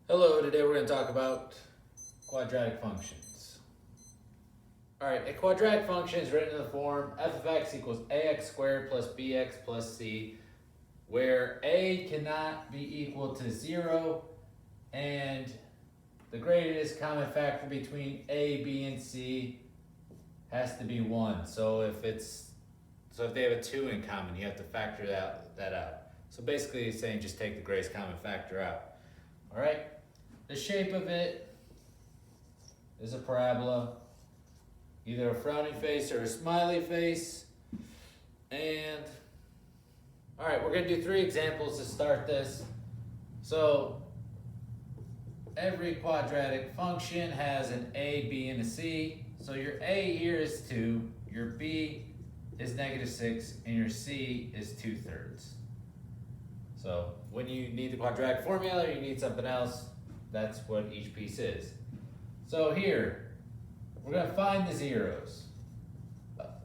Hello, today we're going to talk about quadratic functions. Alright, a quadratic function is written in the form f of x equals ax squared plus bx plus c, where a cannot be equal to 0 and the greatest common factor between a, b, and c has to be 1. So if they have a 2 in common, you have to factor that out. So basically it's saying just take the greatest common factor out. Alright? The shape of it is a parabola, either a frowning face or a smiley face. And, all right, we're gonna do 3 examples to start this. So, every quadratic function has an a, b, and a c. So your a here is 2, your b is -6, and your c is 2/3. So when you need the quadratic formula or you need something else, that's what each piece is. So here, we're going to find the zeros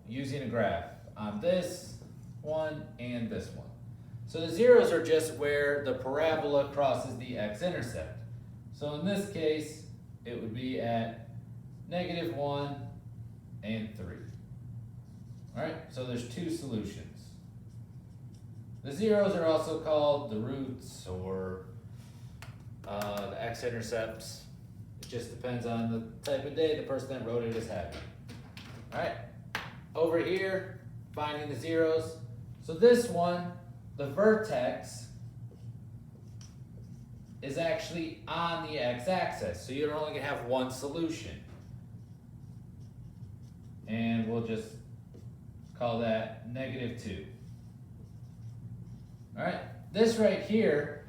using a graph on this one and this one. So the zeros are just where the parabola crosses the x-intercept. So in this case, it would be at -1 and 3. All right, so there's 2 solutions. The zeros are also called the roots or the x-intercepts. It just depends on the type of day the person that wrote it is having. All right, over here, finding the zeros. So this one, the vertex is actually on the x-axis. So you're only gonna have one solution. And we'll just call that -2. All right, this right here,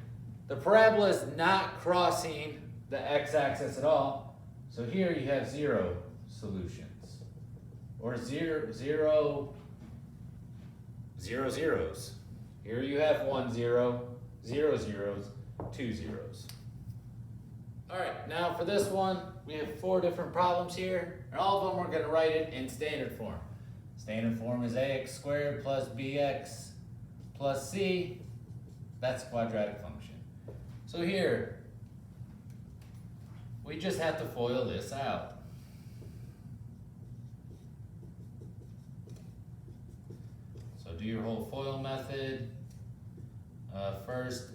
the parabola is not crossing the x-axis at all. So here you have 0 solutions, or zero zeros. Here you have 1 0, 0 zeros, 2 zeros. All right, now for this one, we have 4 different problems here, and all of them we're gonna write it in standard form. Standard form is ax squared plus bx plus c. That's a quadratic function. So here, we just have to FOIL this out. So do your whole FOIL method. First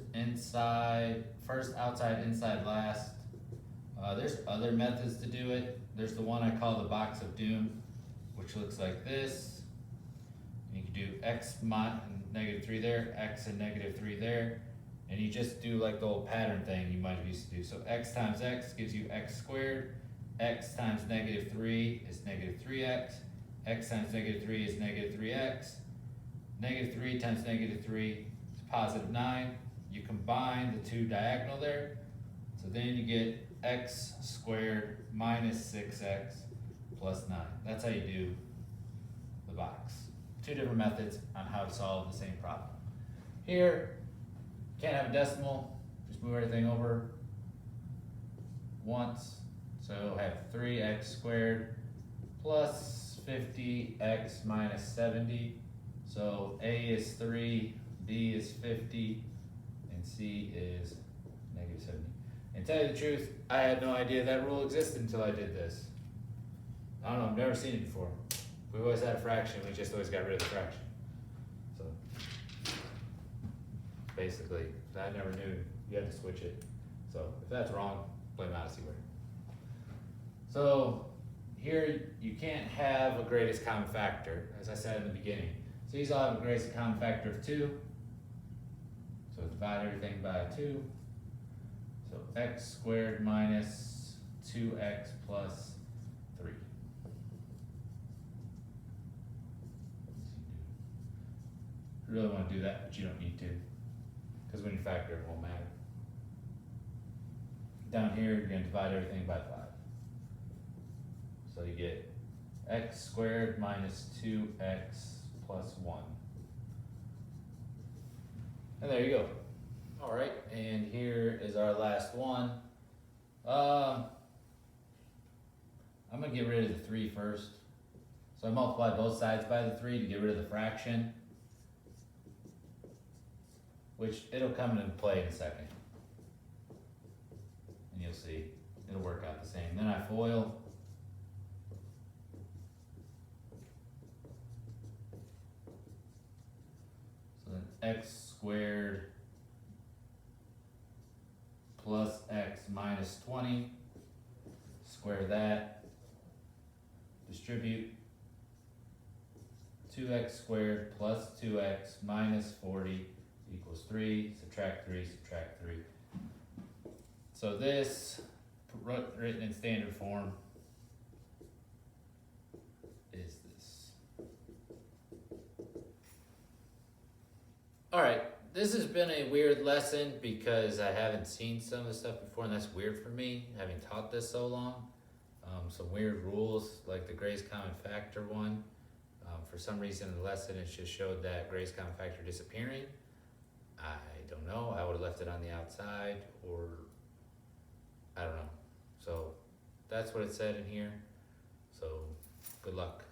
outside, inside, last. There's other methods to do it. There's the one I call the box of doom, which looks like this. You can do x and -3 there, x and -3 there, and you just do like the old pattern thing you might have used to do. So x times x gives you x squared, x times -3 is -3x, x times -3 is -3x, -3 times -3 is +9. You combine the 2 diagonal there, so then you get x squared minus 6x plus 9. That's how you do the box. 2 different methods on how to solve the same problem. Here, can't have a decimal, just move everything over once. So have 3x squared plus 50x minus 70. So a is 3, b is 50, and c is -70. And tell you the truth, I had no idea that rule existed until I did this. I don't know, I've never seen it before. We've always had a fraction, we just always got rid of the fraction. So, basically, I never knew you had to switch it. So, if that's wrong, blame Odyssey word. So, here you can't have a greatest common factor, as I said in the beginning. So these all have a greatest common factor of 2. So divide everything by 2. So x squared minus 2x plus 3. You really want to do that, but you don't need to, because when you factor it won't matter. Down here you're going to divide everything by 5. So you get x squared minus 2x plus 1. And there you go. All right, and here is our last one. I'm gonna get rid of the 3 first. So I multiply both sides by the 3 to get rid of the fraction, which it'll come into play in a second. see. It'll work out the same. Then I FOIL. So then x squared plus x minus 20, square that, distribute 2x squared plus 2x minus 40 equals 3, subtract 3, subtract 3. So this, written in standard form, is this. Alright, this has been a weird lesson because I haven't seen some of this stuff before, and that's weird for me, having taught this so long. Some weird rules, like the greatest common factor one. For some reason in the lesson it just showed that greatest common factor disappearing. I don't know, I would have left it on the outside, or I don't know. So that's what it said in here. So good luck.